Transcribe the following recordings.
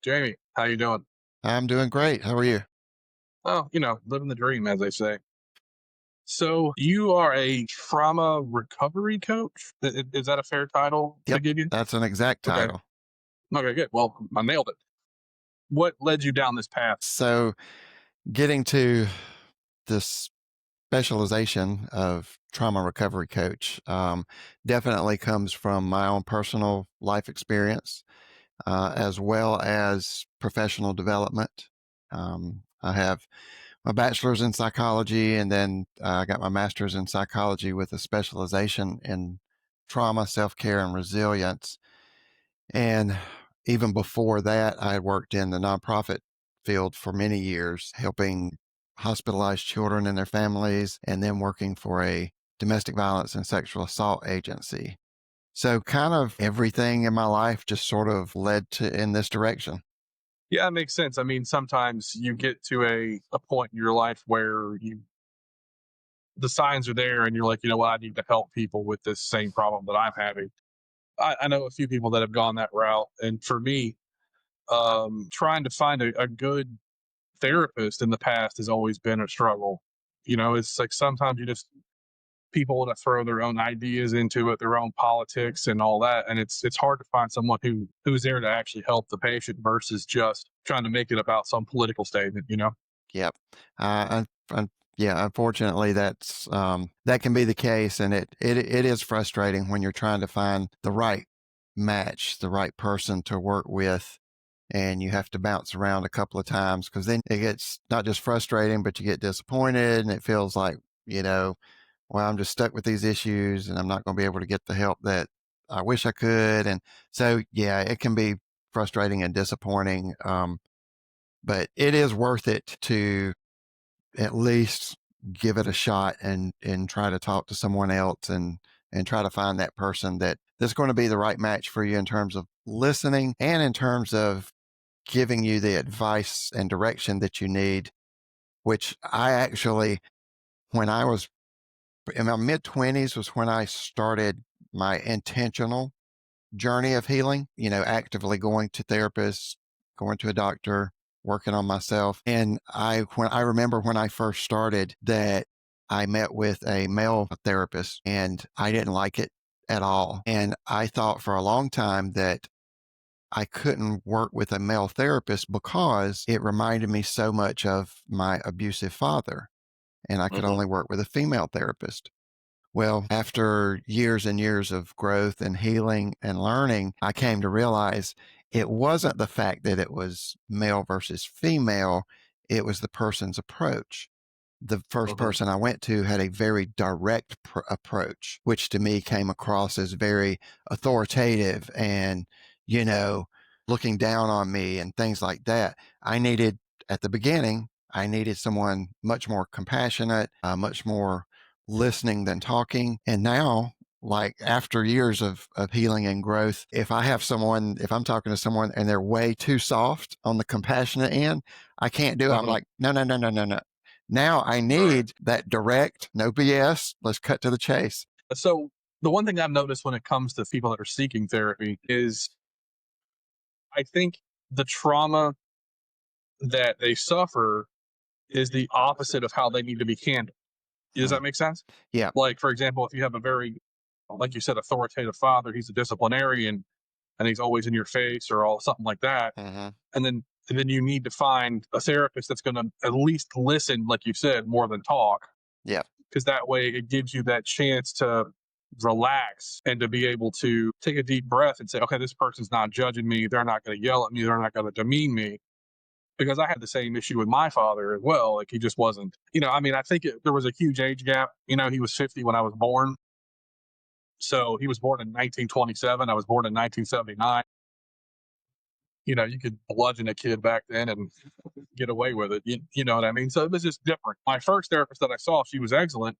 Jamie, how you doing? I'm doing great. How are you? Oh, living the dream, as they say. So you are a trauma recovery coach. Is that a fair title to Yep, give you? that's an exact Okay. title. Okay, good. Well, I nailed it. What led you down this path? So, getting to this specialization of trauma recovery coach definitely comes from my own personal life experience, as well as professional development. I have my bachelor's in psychology, and then I got my master's in psychology with a specialization in trauma, self care, and resilience. And even before that, I had worked in the nonprofit field for many years, helping hospitalized children and their families, and then working for a domestic violence and sexual assault agency. So, kind of everything in my life just sort of led to in this direction. Yeah, it makes sense. I mean, sometimes you get to a point in your life where the signs are there and you're like, you know what, I need to help people with this same problem that I'm having. I know a few people that have gone that route. And for me, trying to find a good therapist in the past has always been a struggle. It's like sometimes you just people want to throw their own ideas into it, their own politics and all that, and it's hard to find someone who's there to actually help the patient versus just trying to make it about some political statement. Yep. Yeah, unfortunately, that can be the case, and it is frustrating when you're trying to find the right match, the right person to work with, and you have to bounce around a couple of times because then it gets not just frustrating, but you get disappointed, and it feels like you know, well, I'm just stuck with these issues, and I'm not going to be able to get the help that I wish I could, and so yeah, it can be frustrating and disappointing. But it is worth it to at least give it a shot and try to talk to someone else and try to find that person that's going to be the right match for you in terms of listening and in terms of giving you the advice and direction that you need, which I actually, when I was in my mid 20s was when I started my intentional journey of healing, actively going to therapists, going to a doctor, working on myself. And when I remember when I first started that I met with a male therapist and I didn't like it at all. And I thought for a long time that I couldn't work with a male therapist because it reminded me so much of my abusive father. And I could Mhm. only work with a female therapist. Well, after years and years of growth and healing and learning, I came to realize it wasn't the fact that it was male versus female, it was the person's approach. The first Mhm. person I went to had a very direct approach, which to me came across as very authoritative and, you know, looking down on me and things like that. I needed, at the beginning, I needed someone much more compassionate, much more listening than talking. And now, like after years of healing and growth, if I'm talking to someone and they're way too soft on the compassionate end, I can't do it. I'm Mhm. like, no, no, no, no, no, no. Now I Right. need that direct, no BS. Let's cut to the chase. So the one thing I've noticed when it comes to people that are seeking therapy is I think the trauma that they suffer is the opposite of how they need to be handled. Does Hmm. that make sense? Yeah. Like, for example, if you have a very, like you said, authoritative father, he's a disciplinarian and he's always in your face or all something like that. Hmm. And then you need to find a therapist that's going to at least listen, like you said, more than talk, Yeah. because that way it gives you that chance to relax and to be able to take a deep breath and say, okay, this person's not judging me. They're not going to yell at me. They're not going to demean me. Because I had the same issue with my father as well. Like he just wasn't, I mean, I think there was a huge age gap. He was 50 when I was born. So he was born in 1927. I was born in 1979. You could bludgeon a kid back then and get away with it. You know what I mean? So it was just different. My first therapist that I saw, she was excellent.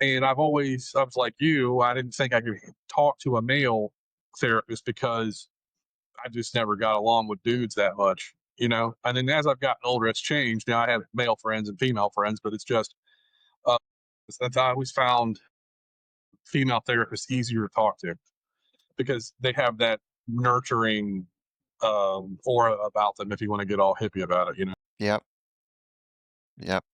And I was like you, I didn't think I could talk to a male therapist because I just never got along with dudes that much. And then as I've gotten older, it's changed. Now I have male friends and female friends, but it's just, uh, I always found female therapists easier to talk to because they have that nurturing or about them if you want to get all hippie about it. Yep. Yep.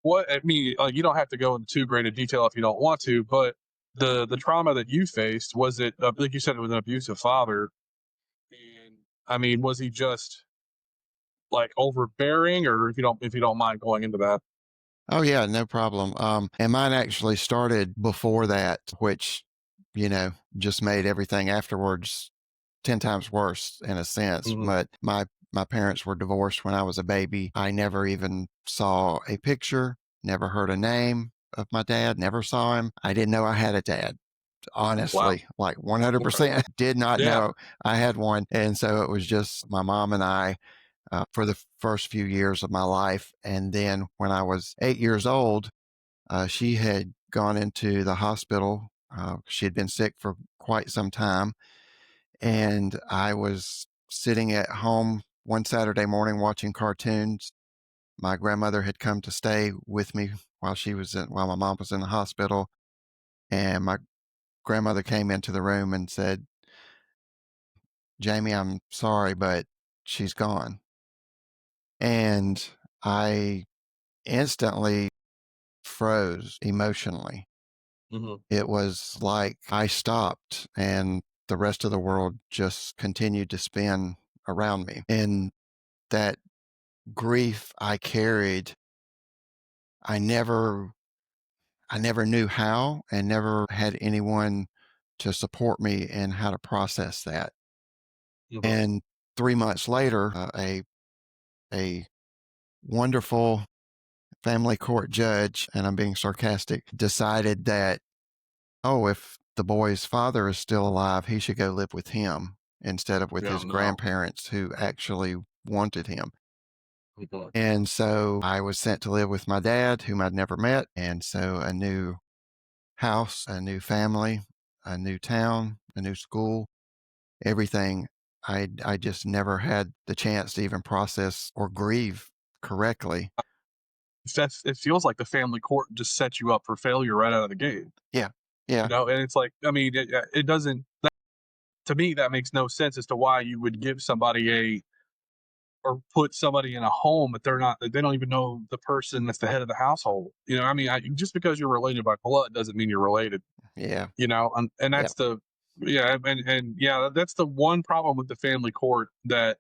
What I mean, you don't have to go into too great a detail if you don't want to, but the trauma that you faced, was it like you said, it was an abusive father? And I mean, was he just like overbearing, or if you don't mind going into that? Oh yeah, no problem. And mine actually started before that, which, just made everything afterwards 10 times worse in a sense. Hmm. But my parents were divorced when I was a baby. I never even saw a picture, never heard a name of my dad, never saw him. I didn't know I had a dad. Wow. Honestly, like Okay. 100% did not Yeah. know I had one. And so it was just my mom and I for the first few years of my life. And then when I was 8 years old, she had gone into the hospital. She had been sick for quite some time. And I was sitting at home one Saturday morning watching cartoons. My grandmother had come to stay with me while my mom was in the hospital. And my grandmother came into the room and said, "Jamie, I'm sorry, but she's gone." And I instantly froze emotionally. Hmm. It was like I stopped and the rest of the world just continued to spin around me. And that grief I carried, I never I never knew how and never had anyone to support me in how to process that. Hmm. And 3 months later, a wonderful family court judge, and I'm being sarcastic, decided that, oh, if the boy's father is still alive, he should go live with him instead of with Yeah. his No. grandparents who actually wanted him. Mhm. And so I was sent to live with my dad, whom I'd never met. And so a new house, a new family, a new town, a new school, everything. I just never had the chance to even process or grieve correctly. It feels like the family court just set you up for failure right out of the gate. Yeah. Yeah. And it's like, I mean, it doesn't. To me, that makes no sense as to why you would give somebody or put somebody in a home that they don't even know the person that's the head of the household. I mean, just because you're related by blood doesn't mean you're related. Yeah. And Yeah. that's and yeah, that's the one problem with the family court that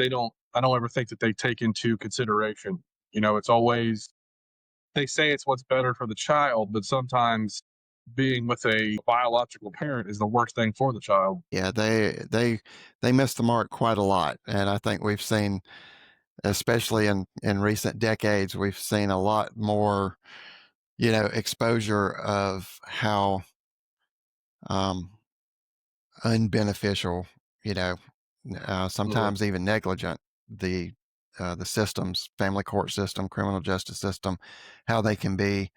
I don't ever think that they take into consideration. It's always, they say it's what's better for the child, but sometimes being with a biological parent is the worst thing for the child. Yeah. They missed the mark quite a lot. And I think we've seen, especially in recent decades, we've seen a lot more, exposure of how um, unbeneficial, you know, Mhm. sometimes even negligent the the systems, family court system, criminal justice system, how they can be,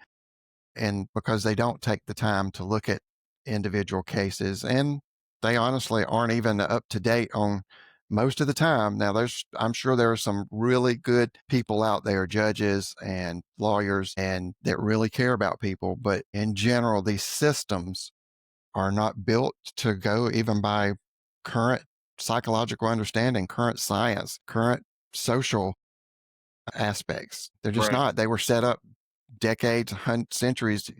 and because they don't take the time to look at individual cases, and they honestly aren't even up to date on most of the time. Now, I'm sure there are some really good people out there, judges and lawyers, and that really care about people, but in general, these systems are not built to go even by current psychological understanding, current science, current social aspects. They're just Right. not. They were set up decades, centuries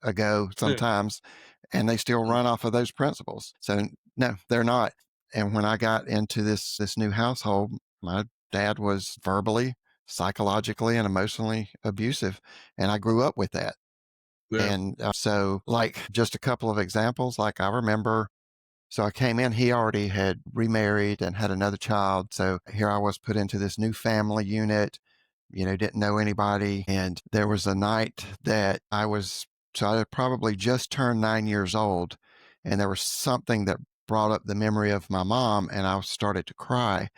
ago Yeah. sometimes, and they still Mm. run off of those principles. So no, they're not. And when I got into this new household, my dad was verbally, psychologically, and emotionally abusive, and I grew up with that. Yeah. And so, like, just a couple of examples, like I remember, so I came in, he already had remarried and had another child. So here I was put into this new family unit, didn't know anybody. And there was a night that so I had probably just turned 9 years old. And there was something that brought up the memory of my mom, and I started to cry.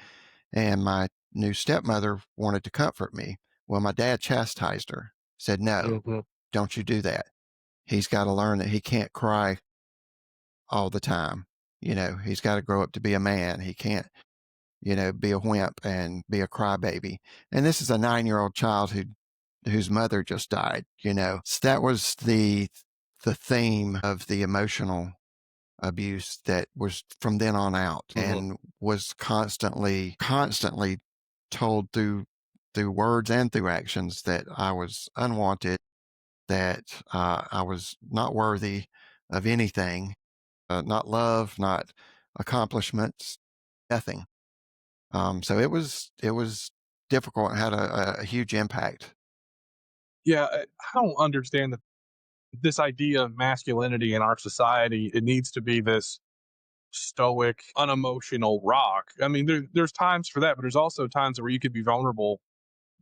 And my new stepmother wanted to comfort me. Well, my dad chastised her, said, "No, Mhm. don't you do that. He's got to learn that he can't cry all the time. He's got to grow up to be a man. He can't, be a wimp and be a crybaby." And this is a 9-year-old child whose mother just died. So that was the theme of the emotional abuse that was from then on out, Mhm. and was constantly told through words and through actions that I was unwanted, that I was not worthy of anything, not love, not accomplishments, nothing. So it was difficult and had a huge impact. Yeah, I don't understand this idea of masculinity in our society. It needs to be this stoic, unemotional rock. I mean, there's times for that, but there's also times where you could be vulnerable.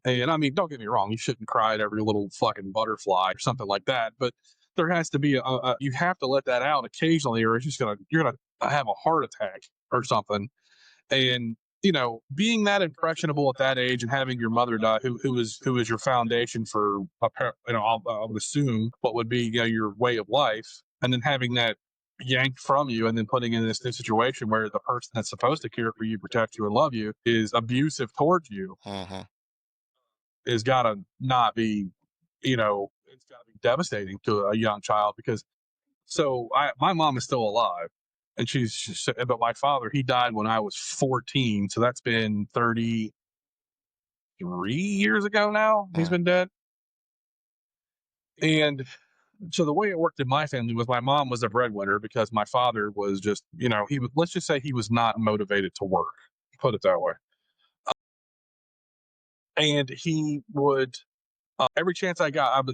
And I mean, don't get me wrong, you shouldn't cry at every little fucking butterfly or something like that. But there has to be you have to let that out occasionally, or it's just you're gonna have a heart attack or something. And being that impressionable at that age and having your mother die, who was your foundation for I would assume what would be your way of life, and then having that yanked from you and then putting in this new situation where the person that's supposed to care for you, protect you, and love you is abusive towards you Hmm. is gotta not be, it's gotta be devastating to a young child. Because my mom is still alive, and but my father, he died when I was 14, so that's been 33 years ago now. He's Yeah. been dead. And so the way it worked in my family was my mom was a breadwinner because my father was just, he was, let's just say he was not motivated to work, put it that way. And he would every chance I got,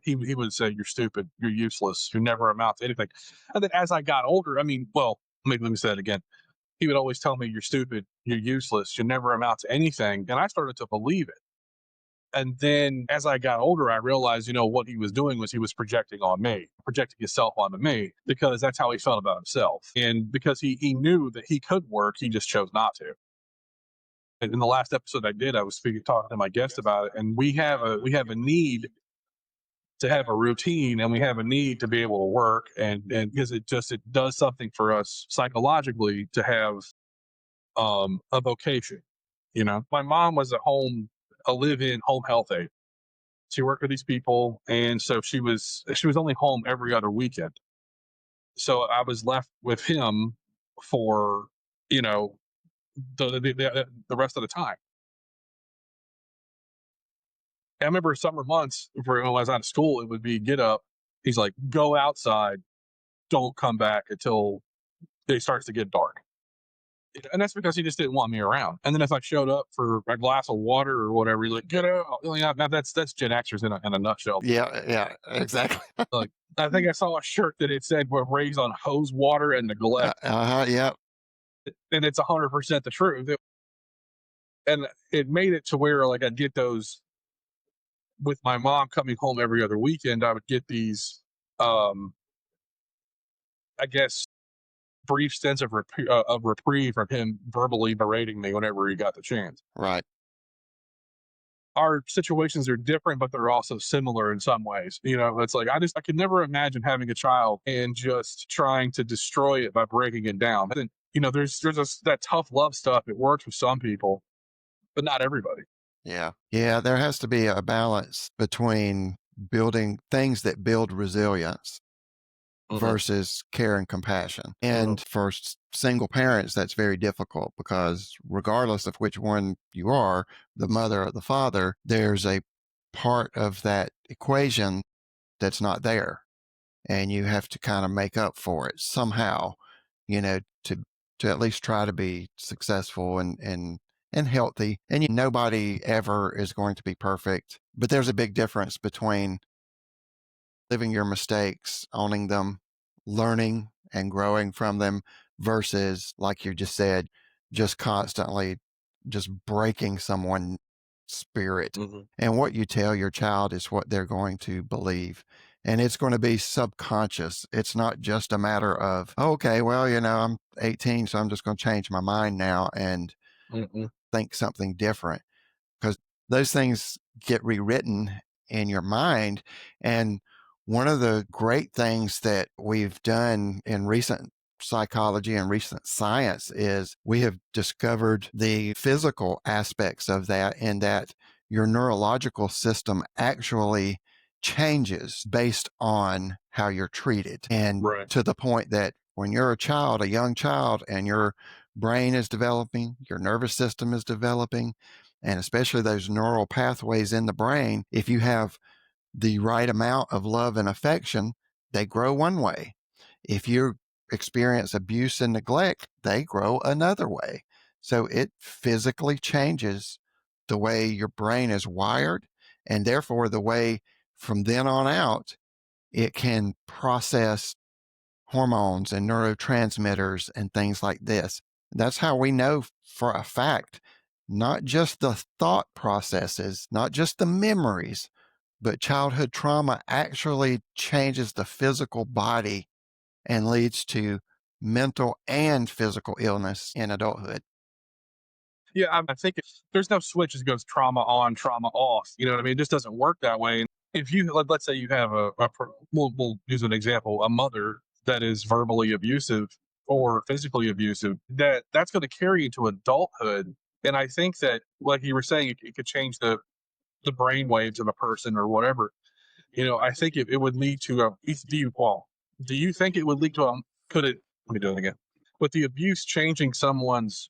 he would say, "You're stupid. You're useless. You never amount to anything." And then as I got older, I mean, well, maybe let me say that again. He would always tell me, "You're stupid. You're useless. You never amount to anything." And I started to believe it. And then as I got older, I realized, what he was doing was he was projecting on me, projecting himself onto me, because that's how he felt about himself. And because he knew that he could work, he just chose not to. And in the last episode I did, I was talking to my guest about it, and we have a need to have a routine, and we have a need to be able to work, and because it does something for us psychologically to have a vocation. My mom was a live-in home health aide. She worked with these people, and so she was only home every other weekend, so I was left with him for you know the rest of the time. I remember summer months for when I was out of school, it would be get up. He's like, go outside, don't come back until it starts to get dark. And that's because he just didn't want me around. And then if I showed up for a glass of water or whatever, he's like, get out. Now that's Gen Xers in a nutshell. Yeah, yeah, exactly. Like, I think I saw a shirt that it said we're raised on hose water and neglect. Yeah, And it's 100% the truth. And it made it to where like I'd get those with my mom coming home every other weekend. I would get these, um, I guess, brief stints of reprieve from him verbally berating me whenever he got the chance. right. Our situations are different, but they're also similar in some ways. It's like I could never imagine having a child and just trying to destroy it by breaking it down. And that tough love stuff. It works with some people, but not everybody. Yeah. Yeah, there has to be a balance between building things that build resilience Mhm, versus care and compassion. mhm, And for single parents, that's very difficult because regardless of which one you are, the mother or the father, there's a part of that equation that's not there. And you have to kind of make up for it somehow, you know, to to at least try to be successful and healthy. And nobody ever is going to be perfect, but there's a big difference between living your mistakes, owning them, learning and growing from them versus, like you just said, just constantly just breaking someone's spirit. mhm. And what you tell your child is what they're going to believe. And it's going to be subconscious. It's not just a matter of, "Oh, okay, well, I'm 18, so I'm just going to change my mind now and Mm-mm. think something different." Because those things get rewritten in your mind. And one of the great things that we've done in recent psychology and recent science is we have discovered the physical aspects of that, in that your neurological system actually changes based on how you're treated. And Right. to the point that when you're a child, a young child, and your brain is developing, your nervous system is developing, and especially those neural pathways in the brain, if you have the right amount of love and affection, they grow one way. If you experience abuse and neglect, they grow another way. So it physically changes the way your brain is wired, and therefore the way from then on out it can process hormones and neurotransmitters and things like this. That's how we know for a fact, not just the thought processes, not just the memories, but childhood trauma actually changes the physical body and leads to mental and physical illness in adulthood. Yeah, I think there's no switch that goes trauma on, trauma off. You know what I mean? It just doesn't work that way. And if you let's say you have we'll use an example, a mother that is verbally abusive or physically abusive, that's going to carry into adulthood. And I think that, like you were saying, it could change the brain waves of a person or whatever. I think it would lead to do you think it would lead to could it? Let me do it again. With the abuse changing someone's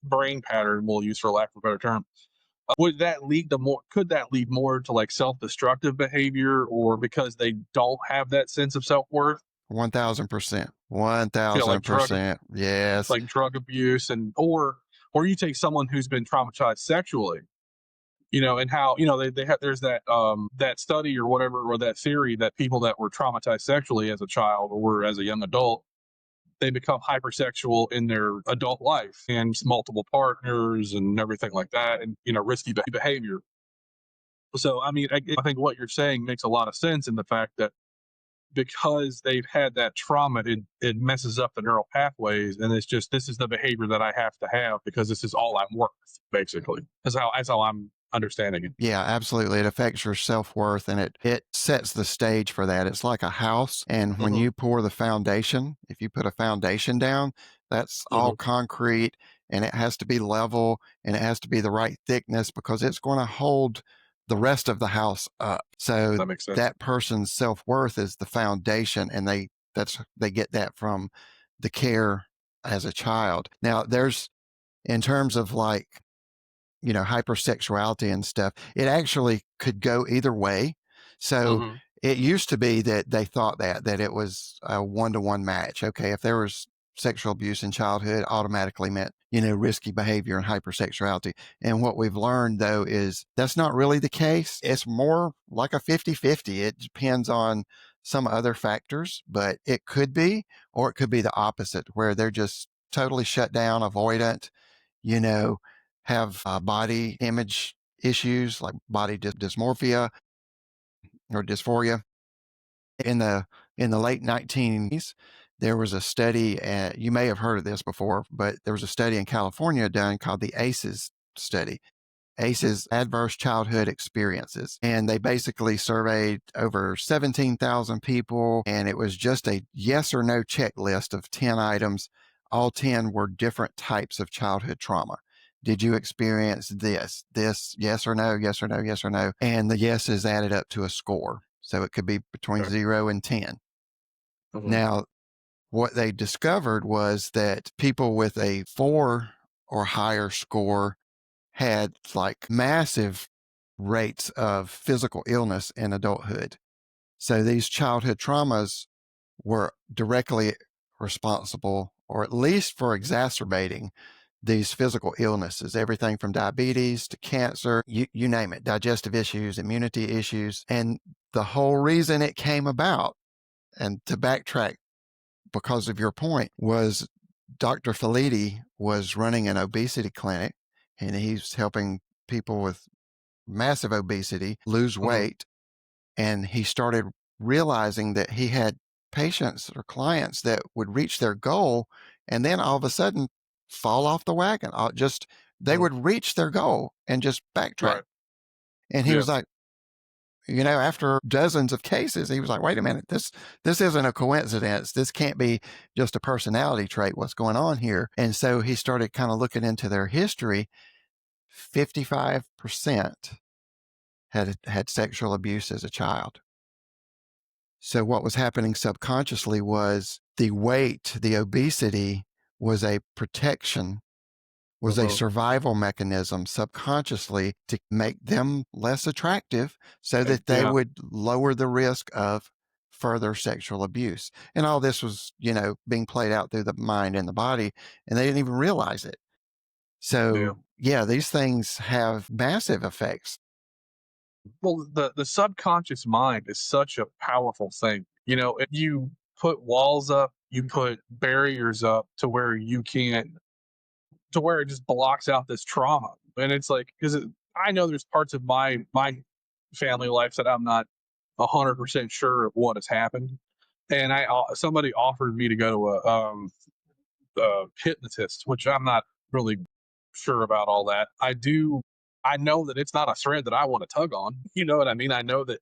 brain pattern, we'll use for lack of a better term, would that lead to more? Could that lead more to like self-destructive behavior, or because they don't have that sense of self-worth? 1000%. Like 1000%. Yes. drug abuse, and or you take someone who's been traumatized sexually, and how they have there's that study or whatever, or that theory that people that were traumatized sexually as a child or as a young adult, they become hypersexual in their adult life and multiple partners and everything like that, and risky behavior. So I mean, I think what you're saying makes a lot of sense in the fact that because they've had that trauma, it messes up the neural pathways, and it's just, this is the behavior that I have to have because this is all I'm worth, basically. That's how I'm understanding it. Yeah, absolutely. It affects your self-worth, and it sets the stage for that. It's like a house. And when Mm-hmm. you pour the foundation, if you put a foundation down, that's all Mm-hmm. concrete, and it has to be level, and it has to be the right thickness because it's going to hold the rest of the house up. So That makes sense. that person's self-worth is the foundation, and they get that from the care as a child. Now, there's in terms of like hypersexuality and stuff, it actually could go either way. So Mm-hmm. it used to be that they thought that it was a one-to-one match. Okay, if there was sexual abuse in childhood, automatically meant, risky behavior and hypersexuality. And what we've learned though is that's not really the case. It's more like a 50-50. It depends on some other factors, but it could be, or it could be the opposite, where they're just totally shut down, avoidant, you know, have body image issues like body dysmorphia or dysphoria. In the late 19s, there was a study. You may have heard of this before, but there was a study in California done called the ACEs study. ACEs, Adverse Childhood Experiences. And they basically surveyed over 17,000 people, and it was just a yes or no checklist of 10 items. All 10 were different types of childhood trauma. Did you experience this, yes or no, yes or no, yes or no? And the yeses added up to a score. So it could be between Okay. 0 and 10. Mm-hmm. Now, what they discovered was that people with a 4 or higher score had like massive rates of physical illness in adulthood. So these childhood traumas were directly responsible, or at least for exacerbating these physical illnesses, everything from diabetes to cancer, you name it, digestive issues, immunity issues. And the whole reason it came about, and to backtrack because of your point, was Dr. Felitti was running an obesity clinic, and he's helping people with massive obesity lose Mm-hmm. weight. And he started realizing that he had patients or clients that would reach their goal and then all of a sudden fall off the wagon. They Mm-hmm. would reach their goal and just backtrack. Right. And he Yeah. was like, after dozens of cases, he was like, wait a minute, this isn't a coincidence. This can't be just a personality trait. What's going on here? And so he started kind of looking into their history. 55% had sexual abuse as a child. So what was happening subconsciously was the weight, the obesity was a protection, was a Uh-huh. survival mechanism subconsciously to make them less attractive so And that they yeah, would lower the risk of further sexual abuse. And all this was, being played out through the mind and the body, and they didn't even realize it. yeah. So, yeah, these things have massive effects. Well, the subconscious mind is such a powerful thing. If you put walls up, you put barriers up to where you can't, to where it just blocks out this trauma. And it's like, because I know there's parts of my family life that I'm not 100% sure of what has happened. And somebody offered me to go to a hypnotist, which I'm not really sure about all that. I know that it's not a thread that I want to tug on. You know what I mean? I know that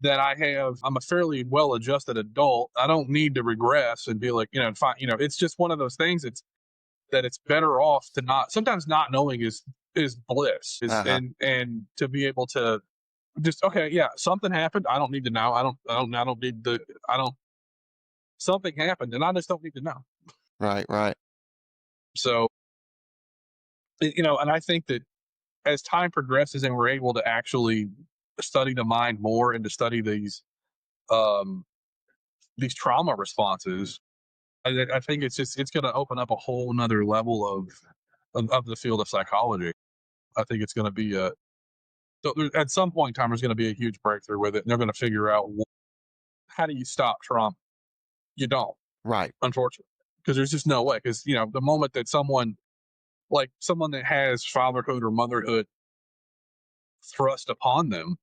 I'm a fairly well adjusted adult. I don't need to regress and be like, fine. It's just one of those things. It's better off to not. Sometimes not knowing is bliss. Is Uh huh. and to be able to just, okay, yeah, something happened. I don't need to know. I don't need the. I don't. Something happened, and I just don't need to know. Right, right. So, and I think that as time progresses and we're able to actually study the mind more and to study um these trauma responses, I think it's going to open up a whole nother level of the field of psychology. I think it's going to be at some point in time there's going to be a huge breakthrough with it, and they're going to figure out how do you stop trauma. You don't, Right. unfortunately, because there's just no way. Because the moment that someone that has fatherhood or motherhood thrust upon them,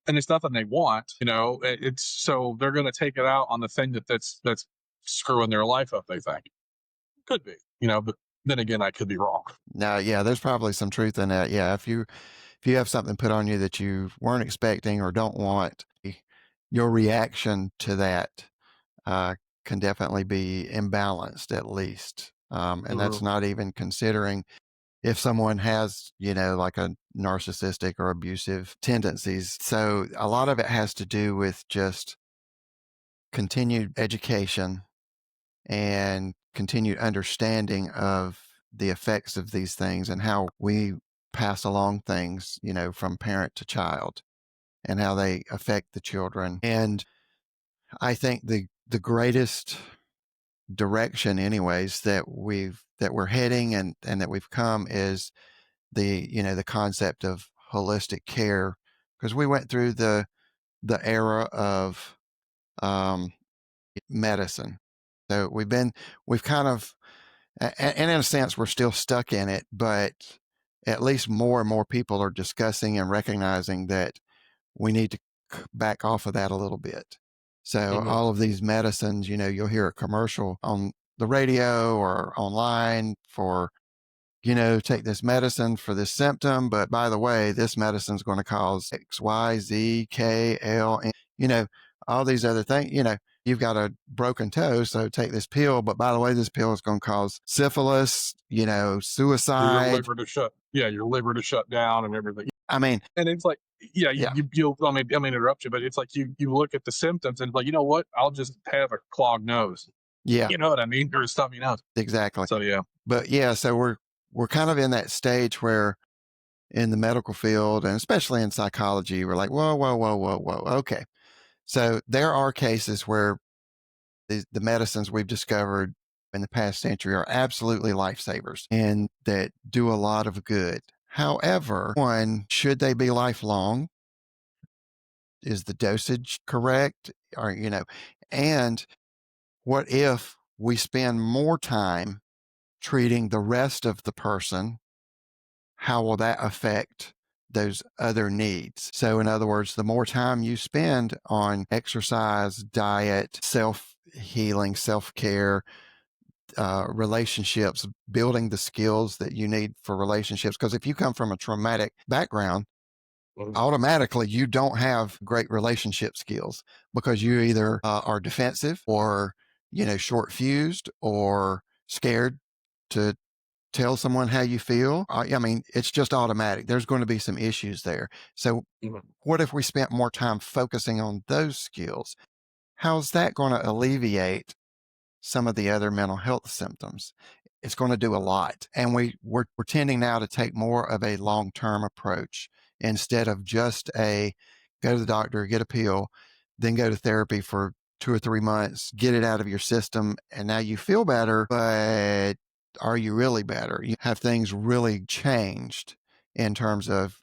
and it's nothing they want, it's so they're going to take it out on the thing that's screwing their life up. They think could be, but then again, I could be wrong. Now, yeah, there's probably some truth in that. Yeah, if you have something put on you that you weren't expecting or don't want, your reaction to that uh, can definitely be imbalanced at least. And that's Mhm. not even considering if someone has, like a narcissistic or abusive tendencies. So a lot of it has to do with just continued education and continued understanding of the effects of these things and how we pass along things, from parent to child and how they affect the children. And I think the greatest direction anyways that we're heading and that we've come is the concept of holistic care, because we went through the era of um, medicine. So we've kind of, and in a sense, we're still stuck in it, but at least more and more people are discussing and recognizing that we need to back off of that a little bit. So Mhm. all of these medicines, you'll hear a commercial on the radio or online for, take this medicine for this symptom, but by the way, this medicine is going to cause X, Y, Z, K, L, N, you know, all these other things. You've got a broken toe, so take this pill, but by the way, this pill is going to cause syphilis, Your suicide. liver to shut, yeah, your liver to shut down and everything. I mean, And it's like, yeah, yeah, you'll, I mean, interrupt you, but it's like you look at the symptoms and like, you know what? I'll just have a clogged nose. yeah, You know what I mean? Or a stuffy nose. exactly. So yeah. But yeah, so we're kind of in that stage where in the medical field and especially in psychology, we're like, whoa, whoa, whoa, whoa, whoa. Okay. So there are cases where the medicines we've discovered in the past century are absolutely lifesavers and that do a lot of good. However, one, should they be lifelong? Is the dosage correct? Or, and what if we spend more time treating the rest of the person? How will that affect those other needs? So, in other words, the more time you spend on exercise, diet, self healing, self care, relationships, building the skills that you need for relationships. Because if you come from a traumatic background, Mhm. automatically you don't have great relationship skills because you either are defensive or, short fused or scared to tell someone how you feel. I mean, it's just automatic. There's going to be some issues there. So, Mhm. what if we spent more time focusing on those skills? how's that going to alleviate some of the other mental health symptoms? It's going to do a lot. And we're tending now to take more of a long term approach instead of just a go to the doctor, get a pill, then go to therapy for 2 or 3 months, get it out of your system, and now you feel better. But are you really better? You have things really changed in terms of,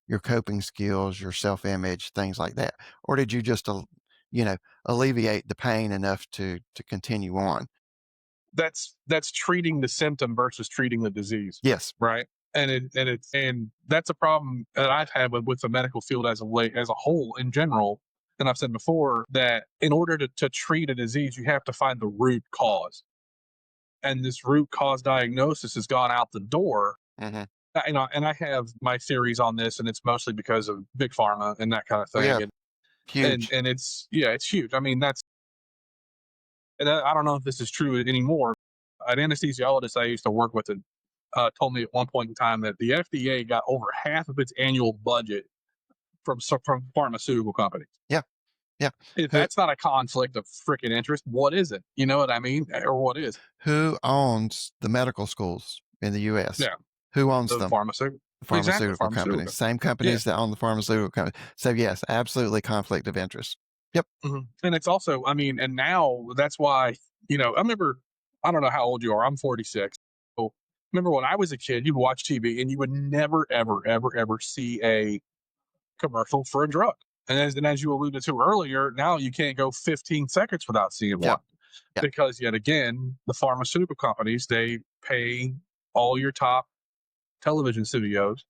your coping skills, your self image, things like that? Or did you just, you know, alleviate the pain enough to continue on? That's treating the symptom versus treating the disease, Yes. right? And that's a problem that I've had with the medical field as a whole in general. And I've said before that in order to treat a disease, you have to find the root cause. And this root cause diagnosis has gone out the door. Hmm. And I have my theories on this, and it's mostly because of big pharma and that kind of Oh thing. yeah, And huge. and it's yeah, it's huge. I mean, that's and I don't know if this is true anymore. An anesthesiologist I used to work with told me at one point in time that the FDA got over half of its annual budget from pharmaceutical companies. Yeah, yeah. If Who that's not a conflict of freaking interest, what is it? You know what I mean? Or what is? who owns the medical schools in the U.S.? Yeah, Who owns the them? pharmaceutical. The Exactly, pharmaceutical companies, pharmaceutical. same Yeah. companies that own the pharmaceutical companies. So yes, absolutely conflict of interest. Yep. And it's also, I mean, and now that's why, I remember, I don't know how old you are. I'm 46. So remember when I was a kid, you'd watch TV and you would never, ever, ever, ever see a commercial for a drug. And as you alluded to earlier, now you can't go 15 seconds without seeing Yep. one Yep. because, yet again, the pharmaceutical companies, they pay all your top television studios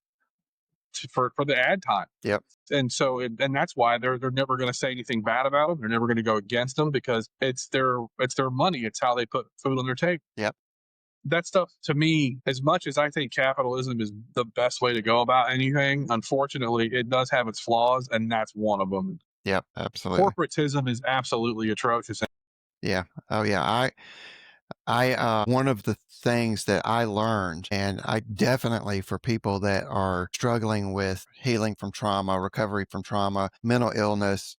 for the ad time. Yep. And so and that's why they're never going to say anything bad about them. They're never going to go against them because it's their money. It's how they put food on their table. Yep. That stuff to me, as much as I think capitalism is the best way to go about anything, unfortunately, it does have its flaws, and that's one of them. Yep. Absolutely. Corporatism is absolutely atrocious. Yeah. Oh yeah. One of the things that I learned, and I definitely for people that are struggling with healing from trauma, recovery from trauma, mental illness,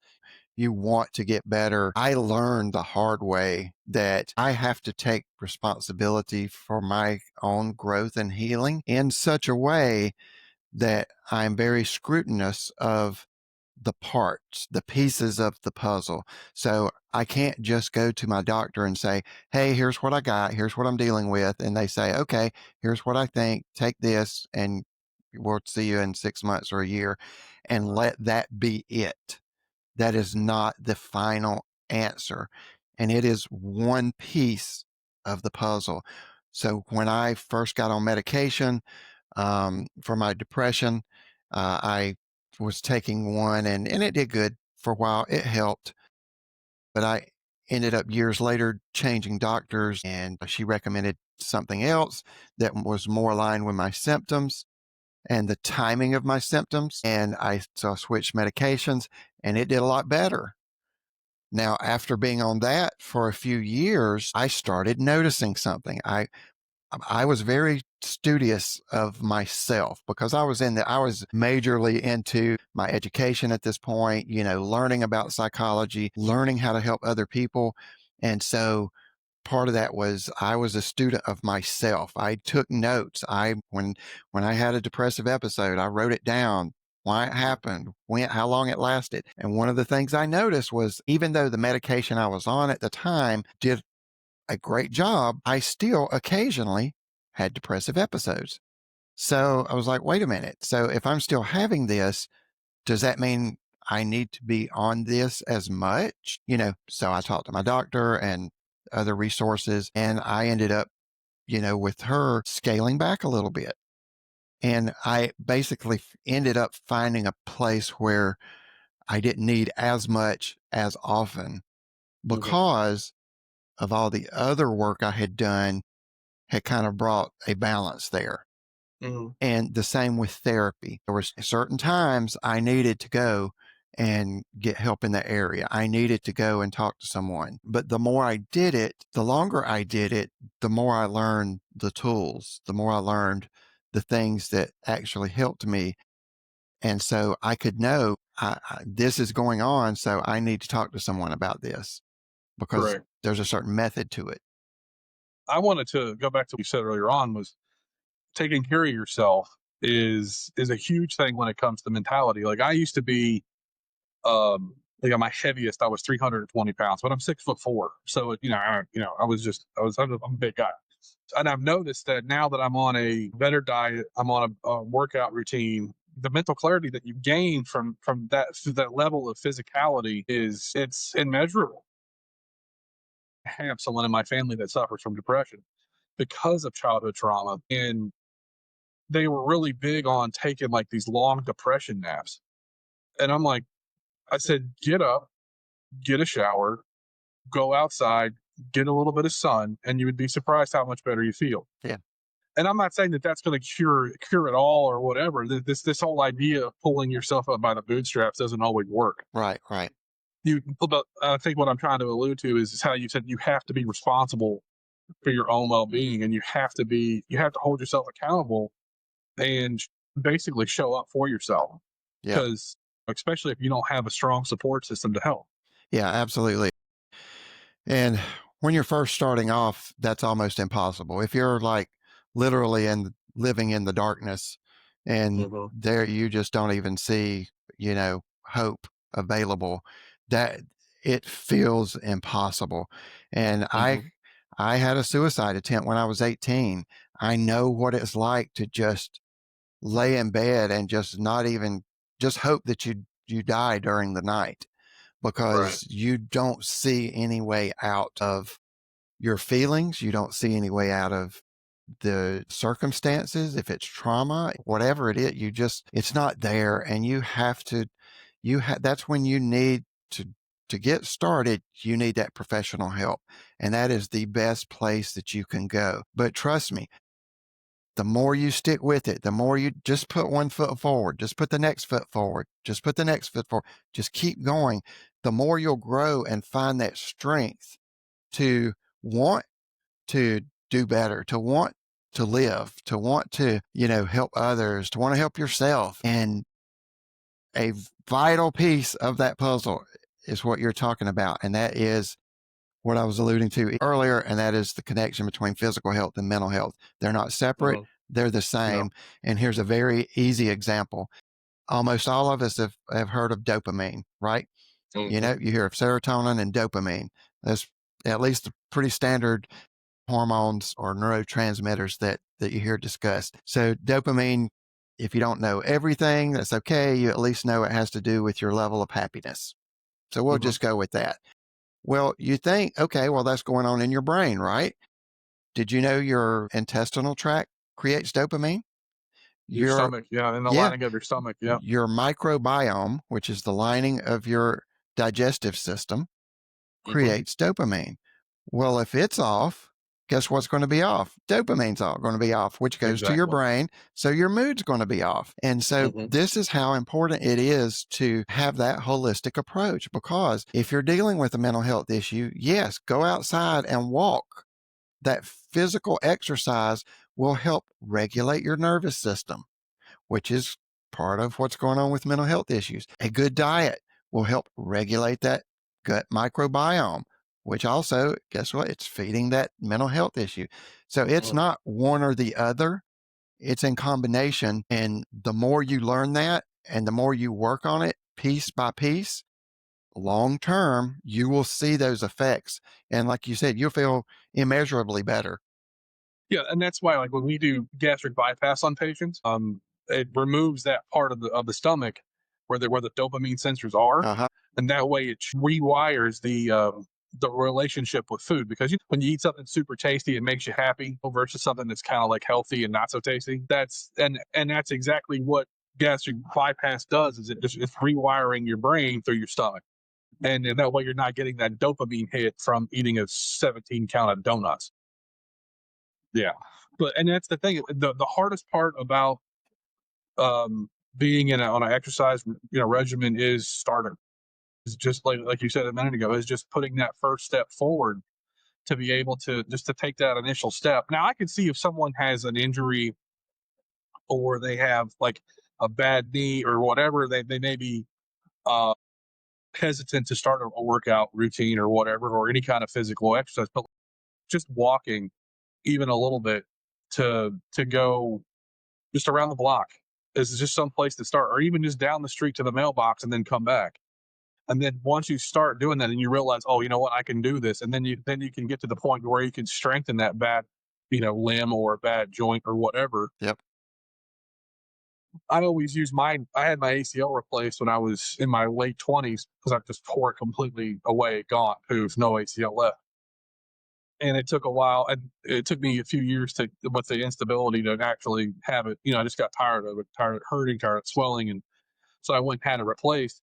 you want to get better. I learned the hard way that I have to take responsibility for my own growth and healing in such a way that I'm very scrutinous of the parts, the pieces of the puzzle. So I can't just go to my doctor and say, hey, here's what I got, here's what I'm dealing with. And they say, okay, here's what I think, take this, and we'll see you in 6 months or a year, and let that be it. That is not the final answer. And it is one piece of the puzzle. So when I first got on medication for my depression, I was taking one and it did good for a while. It helped. But I ended up years later changing doctors, and she recommended something else that was more aligned with my symptoms and the timing of my symptoms. And I switched medications and it did a lot better. Now, after being on that for a few years, I started noticing something. I was very studious of myself because I was majorly into my education at this point, learning about psychology, learning how to help other people. And so part of that was I was a student of myself. I took notes. When I had a depressive episode, I wrote it down, why it happened, how long it lasted. And one of the things I noticed was even though the medication I was on at the time did a great job, I still occasionally had depressive episodes. So I was like, wait a minute. So if I'm still having this, does that mean I need to be on this as much? So I talked to my doctor and other resources, and I ended up, with her scaling back a little bit. And I basically ended up finding a place where I didn't need as much as often Okay. because of all the other work I had done had kind of brought a balance there. Mhm. And the same with therapy. There was certain times I needed to go and get help in that area. I needed to go and talk to someone. But the more I did it, the longer I did it, the more I learned the tools, the more I learned the things that actually helped me. And so I could know this is going on. So I need to talk to someone about this because Correct. there's a certain method to it. I wanted to go back to what you said earlier on was taking care of yourself is a huge thing when it comes to mentality. Like I used to be, like at my heaviest, I was 320 pounds, but I'm 6'4". So, I'm a big guy. And I've noticed that now that I'm on a better diet, I'm on a workout routine. The mental clarity that you gain from that level of physicality it's immeasurable. I have someone in my family that suffers from depression because of childhood trauma, and they were really big on taking like these long depression naps. And I'm like, I said, get up, get a shower, go outside, get a little bit of sun, and you would be surprised how much better you feel. Yeah. And I'm not saying that that's going to cure it all or whatever. This whole idea of pulling yourself up by the bootstraps doesn't always work. Right. Right. But I think what I'm trying to allude to is how you said you have to be responsible for your own well-being, and you have to hold yourself accountable and basically show up for yourself, Yeah. because especially if you don't have a strong support system to help. Yeah. Absolutely. And when you're first starting off, that's almost impossible. If you're like literally living in the darkness and Mm-hmm. there you just don't even see, hope available, that it feels impossible. And I Mm-hmm. I had a suicide attempt when I was 18. I know what it's like to just lay in bed and just not even just hope that you die during the night Right. because you don't see any way out of your feelings. You don't see any way out of the circumstances. If it's trauma, whatever it is, it's not there. And that's when you need to get started. You need that professional help. And that is the best place that you can go. But trust me, the more you stick with it, the more you just put one foot forward, just put the next foot forward, just put the next foot forward, just keep going, the more you'll grow and find that strength to want to do better, to want to live, to want to, help others, to want to help yourself. And a vital piece of that puzzle is what you're talking about. And that is what I was alluding to earlier, and that is the connection between physical health and mental health. They're not separate, Mm-hmm. they're the No. same. And here's a very easy example. Almost all of us have heard of dopamine, right? Mm-hmm. You hear of serotonin and dopamine. That's at least pretty standard hormones or neurotransmitters that you hear discussed. So dopamine, if you don't know everything, that's okay. You at least know it has to do with your level of happiness. So we'll Mm-hmm. just go with that. Well, you think, okay, well, that's going on in your brain, right? Did you know your intestinal tract creates dopamine? Your Your, stomach, yeah, and the yeah, lining of your stomach, yeah. your microbiome, which is the lining of your digestive system, Mm-hmm. creates dopamine. Well, if it's off, guess what's going to be off? Dopamine's all going to be off, which goes to your Exactly. brain. So your mood's going to be off. And so Mm-hmm. this is how important it is to have that holistic approach. Because if you're dealing with a mental health issue, yes, go outside and walk. That physical exercise will help regulate your nervous system, which is part of what's going on with mental health issues. A good diet will help regulate that gut microbiome, which also, guess what? It's feeding that mental health issue. So it's Mm-hmm. not one or the other, it's in combination. And the more you learn that and the more you work on it piece by piece, long term, you will see those effects. And like you said, you'll feel immeasurably better. Yeah, and that's why, like when we do gastric bypass on patients, it removes that part of the stomach where the dopamine sensors are, Uh huh. and that way it rewires the relationship with food. Because when you eat something super tasty, it makes you happy versus something that's kind of like healthy and not so tasty. That's exactly what gastric bypass does. Is it's rewiring your brain through your stomach, and that way you're not getting that dopamine hit from eating a 17 count of donuts. Yeah, and that's the thing. The hardest part about being on an exercise regimen is starting. Is just like you said a minute ago, is just putting that first step forward to be able to just to take that initial step. Now I can see if someone has an injury or they have like a bad knee or whatever, they may be uh, hesitant to start a workout routine or whatever, or any kind of physical exercise. But just walking even a little bit to go just around the block is just some place to start, or even just down the street to the mailbox and then come back. And then once you start doing that and you realize, oh, you know what, I can do this, and then you can get to the point where you can strengthen that bad, limb or bad joint or whatever. Yep. I always use mine. I had my ACL replaced when I was in my late 20s because I just tore it completely away, gone, poof, no ACL left. And it took a while, and it took me a few years to, with the instability, to actually have it. I just got tired of it, tired of hurting, tired of swelling, and so I went and had it replaced.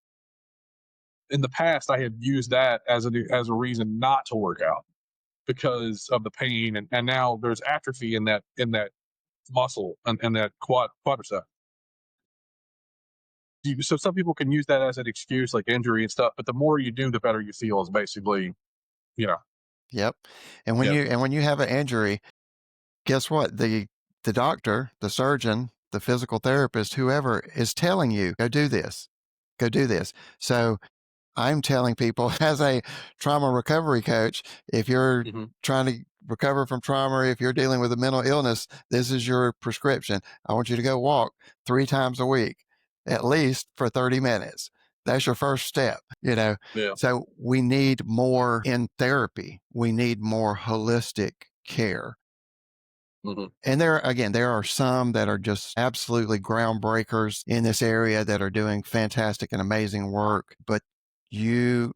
In the past, I had used that as a reason not to work out because of the pain, and now there's atrophy in that muscle and that quadricep. So some people can use that as an excuse, like injury and stuff. But the more you do, the better you feel. Is basically, you know, Yep. And when yeah, you have an injury, guess what? The doctor, the surgeon, the physical therapist, whoever is telling you, go do this. Go do this. So I'm telling people as a trauma recovery coach, if you're hmm trying to recover from trauma, or if you're dealing with a mental illness, this is your prescription. I want you to go walk 3 times a week, at least for 30 minutes. That's your first step. yeah, So we need more in therapy. We need more holistic care. hmm And there are some that are just absolutely groundbreakers in this area that are doing fantastic and amazing work. But you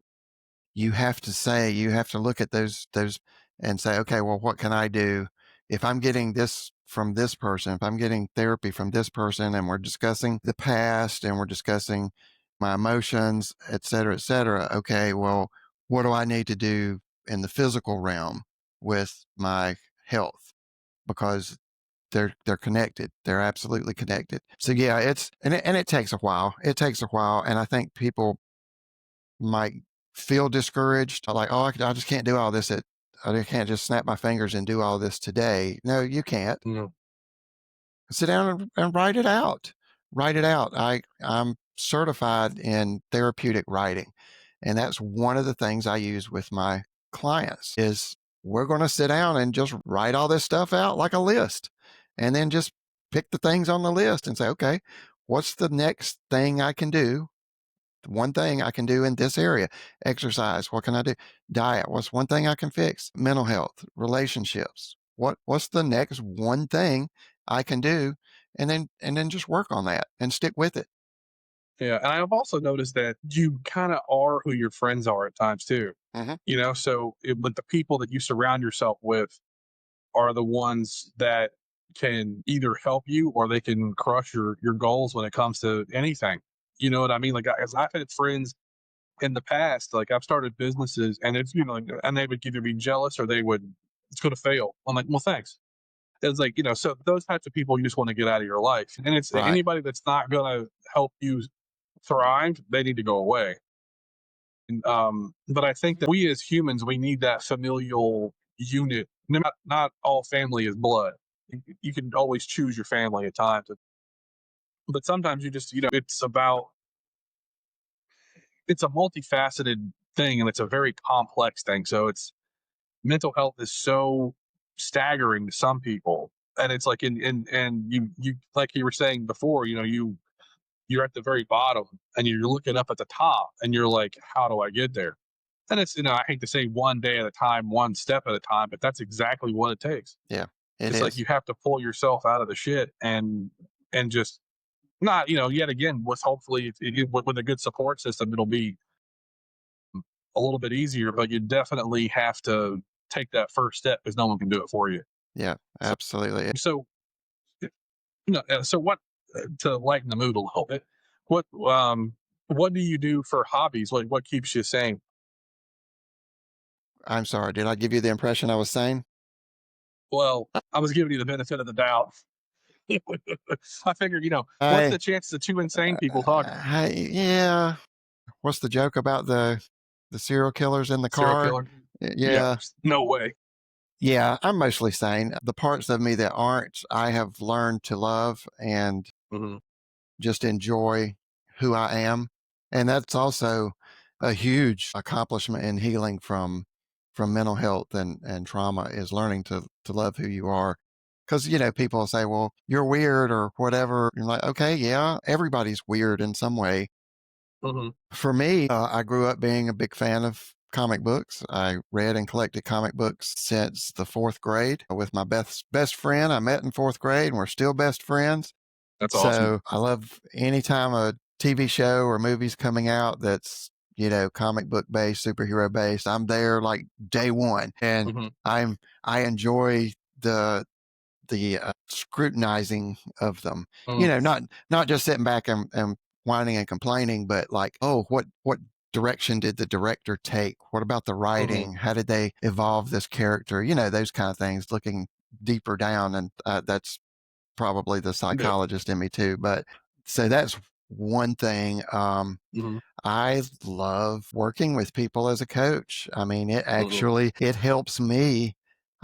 you have to look at those and say, okay, well, what can I do if I'm getting this from this person, if I'm getting therapy from this person, and we're discussing the past and we're discussing my emotions, et cetera, et cetera. Okay, well, what do I need to do in the physical realm with my health? Because they're connected. They're absolutely connected. So yeah, it takes a while. It takes a while, and I think people might feel discouraged, like, oh, I just can't do all this. I can't just snap my fingers and do all this today. No, you can't. hmm Sit down and write it out. Write it out. I'm certified in therapeutic writing, and that's one of the things I use with my clients is we're going to sit down and just write all this stuff out like a list, and then just pick the things on the list and say, okay, what's the next thing I can do? One thing I can do in this area. Exercise, what can I do? Diet, what's one thing I can fix? Mental health, relationships, what's the next one thing I can do? And then just work on that and stick with it. yeah. And I've also noticed that you kind of are who your friends are at times too. Hmm. But the people that you surround yourself with are the ones that can either help you or they can crush your goals when it comes to anything. You know what I mean? Like, as I've had friends in the past, like I've started businesses, and it's and they would either be jealous or they would, it's going to fail. I'm like, well, thanks. It's like, so those types of people you just want to get out of your life, and it's Right. anybody that's not going to help you thrive, they need to go away. But I think that we as humans, we need that familial unit. Not all family is blood. You can always choose your family at times, but sometimes you just, it's a multifaceted thing, and it's a very complex thing. So it's mental health is so staggering to some people, and it's like and you like you were saying before, you're at the very bottom and you're looking up at the top and you're like, how do I get there? And it's, I hate to say one day at a time, one step at a time, but that's exactly what it takes. Yeah, it It's like is. you have to pull yourself out of the shit and just not, yet again, with hopefully with a good support system, it'll be a little bit easier, but you definitely have to take that first step because no one can do it for you. Yeah, So, absolutely. so, so what, to lighten the mood a little bit, what, what do you do for hobbies? What keeps you sane? I'm sorry. Did I give you the impression I was sane? Well, I was giving you the benefit of the doubt. I figured, what's I, the chances of two insane people talking? yeah. What's the joke about the serial killers in the Serial car? killer? Yeah, Yeah. there's no way. Yeah, I'm mostly sane. The parts of me that aren't, I have learned to love, and Mhm. just enjoy who I am. And that's also a huge accomplishment in healing from mental health and trauma, is learning to love who you are. Because, people say, well, you're weird or whatever. You're like, okay, yeah, everybody's weird in some way. Hmm. For me, I grew up being a big fan of comic books. I read and collected comic books since the fourth grade with my best friend. I met in fourth grade and we're still best friends. That's awesome. So I love anytime a TV show or movie's coming out that's, comic book based, superhero based. I'm there like day one, and Hmm. I'm I enjoy the scrutinizing of them. Hmm. Not just sitting back and whining and complaining, but like, oh, what direction did the director take? What about the Hmm. writing? How did they evolve this character? Those kind of things. Looking deeper down, and that's probably the Yeah. psychologist in me too. But so that's one thing. Hmm. I love working with people as a coach. I mean, Hmm. it helps me.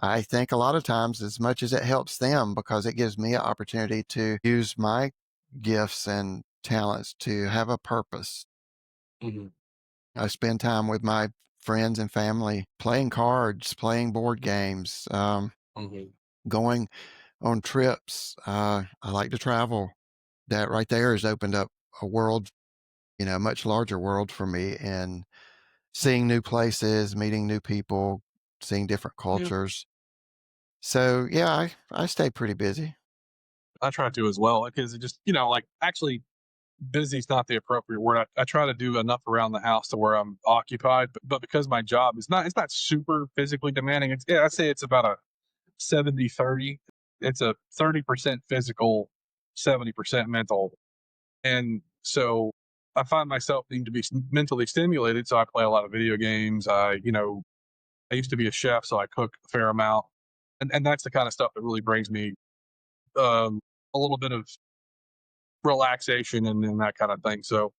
I think a lot of times as much as it helps them, because it gives me an opportunity to use my gifts and talents to have a purpose. Hmm. I spend time with my friends and family playing cards, playing board games, Hmm. going on trips. I like to travel. That right there has opened up a world, a much larger world for me, and seeing new places, meeting new people, seeing different Yeah, cultures. So yeah, I stay pretty busy. I try to as well because it just, like actually busy is not the appropriate word. I try to do enough around the house to where I'm occupied, but because my job is not, it's not super physically demanding. I'd say it's about a 70-30. It's a 30% physical, 70% mental. And so I find myself needing to be mentally stimulated. So I play a lot of video games. I used to be a chef, so I cook a fair amount. And that's the kind of stuff that really brings me um, a little bit of relaxation and that kind of thing. So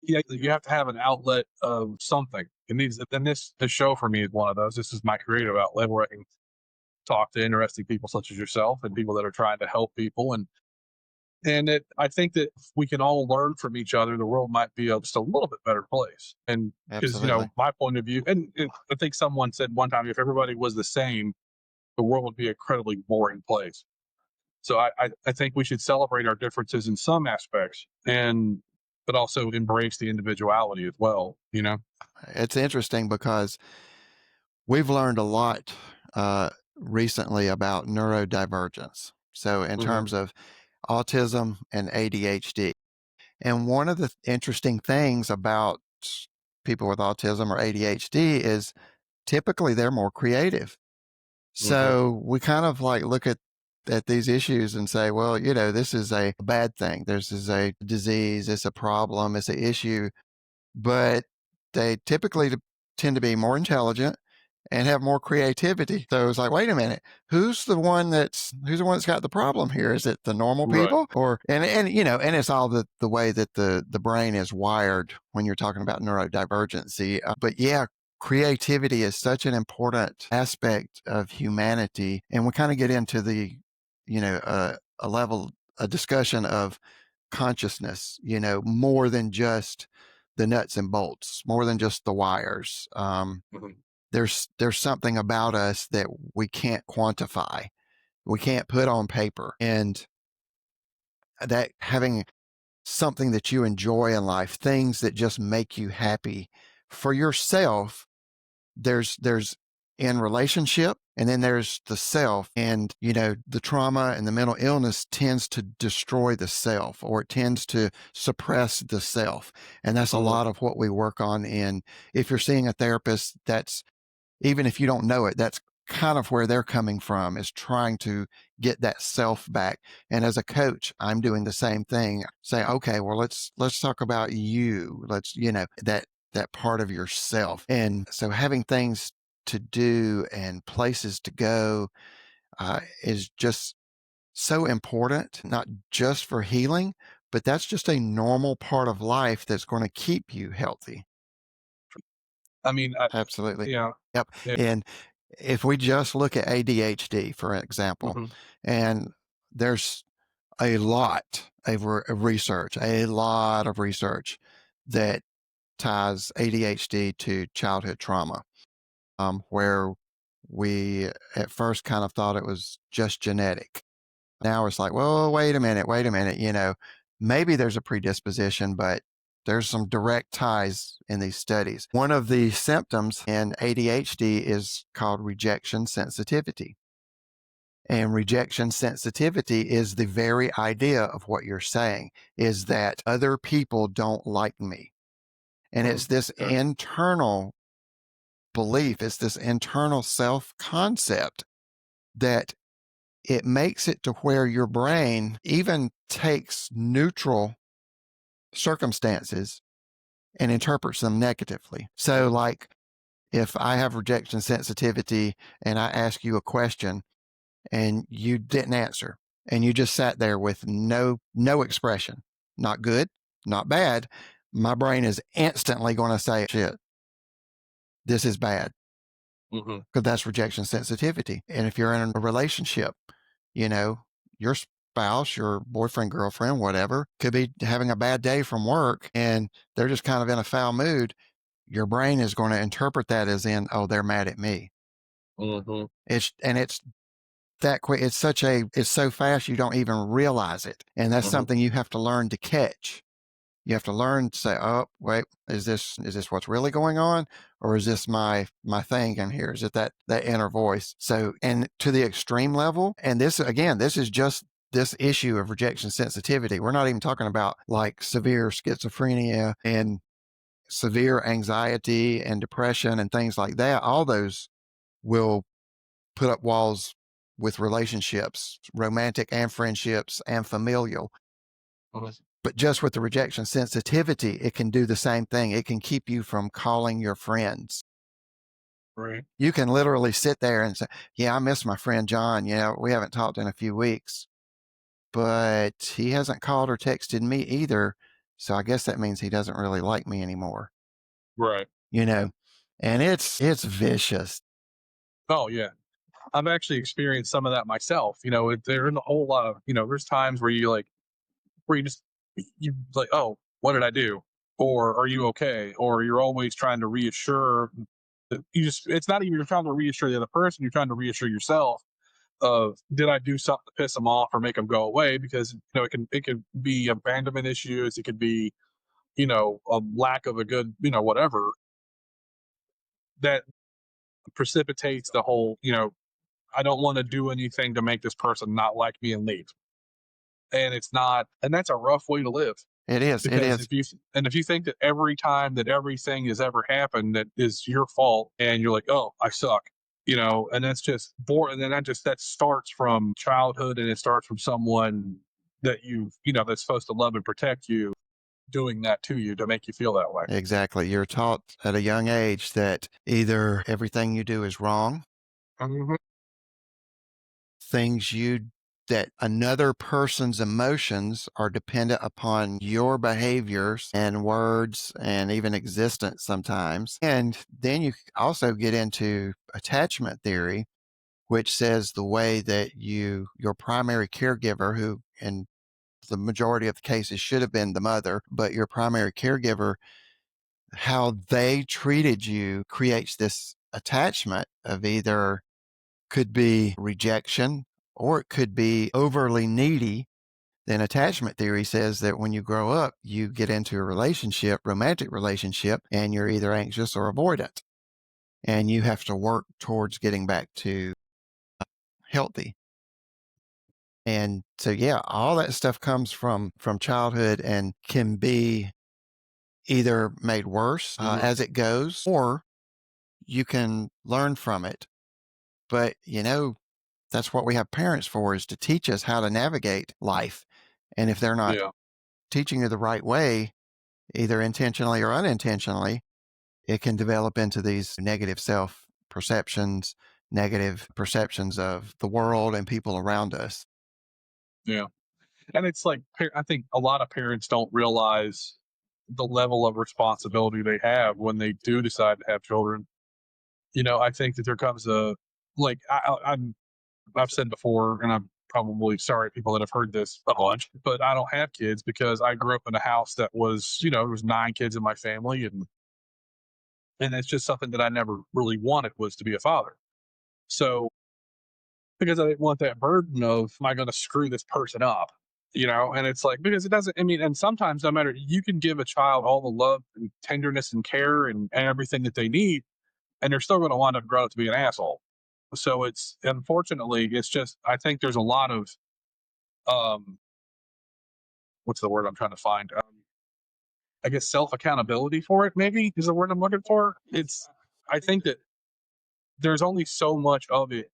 yeah, you have to have an outlet of something. It needs, and this show for me is one of those. This is my creative outlet where I can talk to interesting people such as yourself and people that are trying to help people. I think that if we can all learn from each other, the world might be just a little bit better place. And because Absolutely. my point of view, and I think someone said one time, if everybody was the same, the world would be an incredibly boring place. So I think we should celebrate our differences in some aspects, but also embrace the individuality as well. It's interesting because we've learned a lot recently about neurodivergence. So in Hmm. terms of autism and ADHD. And one of the interesting things about people with autism or ADHD is typically they're more creative. Hmm. So we kind of like look at these issues and say, well, this is a bad thing. This is a disease. It's a problem. It's an issue. But they typically tend to be more intelligent and have more creativity. So it's like, wait a minute, who's the one that's got the problem here? Is it the normal Right. people, or and it's all the way that the brain is wired when you're talking about neurodivergency. But yeah, creativity is such an important aspect of humanity, and we kind of get into the a discussion of consciousness, more than just the nuts and bolts, more than just the wires. Hmm. There's something about us that we can't quantify, we can't put on paper, and that having something that you enjoy in life, things that just make you happy for yourself. There's in relationship, and then there's the self, and the trauma and the mental illness tends to destroy the self, or it tends to suppress the self, and that's a Hmm. lot of what we work on. In if you're seeing a therapist, that's, even if you don't know it, that's kind of where they're coming from, is trying to get that self back. And as a coach, I'm doing the same thing. Say, okay, well, let's talk about you. Let's, that part of yourself. And so having things to do and places to go is just so important, not just for healing, but that's just a normal part of life that's going to keep you healthy. I mean, Absolutely. yeah, Yep. yeah. And if we just look at ADHD, for example, Hmm. and there's a lot a lot of research that ties ADHD to childhood trauma, where we at first kind of thought it was just genetic. Now it's like, well, wait a minute, maybe there's a predisposition, but there's some direct ties in these studies. One of the symptoms in ADHD is called rejection sensitivity. And rejection sensitivity is the very idea of what you're saying, is that other people don't like me. And it's this Okay. internal belief, it's this internal self concept that it makes it to where your brain even takes neutral circumstances and interprets them negatively. So, like, if I have rejection sensitivity and I ask you a question and you didn't answer and you just sat there with no expression, not good, not bad, my brain is instantly going to say, shit, this is bad, Mm-hmm. because that's rejection sensitivity. And if you're in a relationship, you know, your spouse, your boyfriend, girlfriend, whatever, could be having a bad day from work and they're just kind of in a foul mood. Your brain is going to interpret that as in, oh, they're mad at me. Mm-hmm. It's that quick. It's so fast you don't even realize it. And that's Mm-hmm. something you have to learn to catch. You have to learn to say, oh, wait, is this what's really going on? Or is this my thing in here? Is it that inner voice? So, and to the extreme level, and this again, this is just this issue of rejection sensitivity. We're not even talking about like severe schizophrenia and severe anxiety and depression and things like that. All those will put up walls with relationships, romantic and friendships and familial. But just with the rejection sensitivity, it can do the same thing. It can keep you from calling your friends. Right. You can literally sit there and say, yeah, I miss my friend John. We haven't talked in a few weeks, but he hasn't called or texted me either. So I guess that means he doesn't really like me anymore, Right. you know, and it's vicious. Oh yeah. I've actually experienced some of that myself. There in a whole lot of, there's times where where you like, oh, what did I do? Or are you okay? Or you're always trying to reassure that it's not even you're trying to reassure the other person, you're trying to reassure yourself of did I do something to piss them off or make them go away? Because it can be abandonment issues, it could be, a lack of a good, whatever that precipitates the whole, I don't want to do anything to make this person not like me and leave. And it's not, and that's a rough way to live. It is. It Because is. if you think that every time that everything has ever happened that is your fault, and you're like, oh, I suck, and that's just boring. And then that starts from childhood, and it starts from someone that that's supposed to love and protect you doing that to you to make you feel that way. Exactly. You're taught at a young age that either everything you do is wrong, Mhm. things you that another person's emotions are dependent upon your behaviors and words and even existence sometimes. And then you also get into attachment theory, which says the way that your primary caregiver, who in the majority of the cases should have been the mother, but your primary caregiver, how they treated you creates this attachment of either could be rejection or it could be overly needy. Then attachment theory says that when you grow up, you get into a relationship, romantic relationship, and you're either anxious or avoidant. And you have to work towards getting back to healthy. And so, yeah, all that stuff comes from childhood and can be either made worse Mhm. as it goes, or you can learn from it. But, that's what we have parents for, is to teach us how to navigate life. And if they're not Yeah. teaching you the right way, either intentionally or unintentionally, it can develop into these negative self perceptions, negative perceptions of the world and people around us. Yeah. And it's like, I think a lot of parents don't realize the level of responsibility they have when they do decide to have children. I think that there comes a, like, I've said before, and probably sorry people that have heard this a bunch, but I don't have kids because I grew up in a house that was, there was 9 kids in my family, and it's just something that I never really wanted was to be a father. So because I didn't want that burden of, am I going to screw this person up? And it's like, because it doesn't, I mean, and sometimes no matter, you can give a child all the love and tenderness and care and everything that they need, and they're still going to wind up growing up to be an asshole. So it's, unfortunately, it's just, I think there's a lot of, um, what's the word I'm trying to find? I guess self accountability for it, maybe is the word I'm looking for. I think that there's only so much of it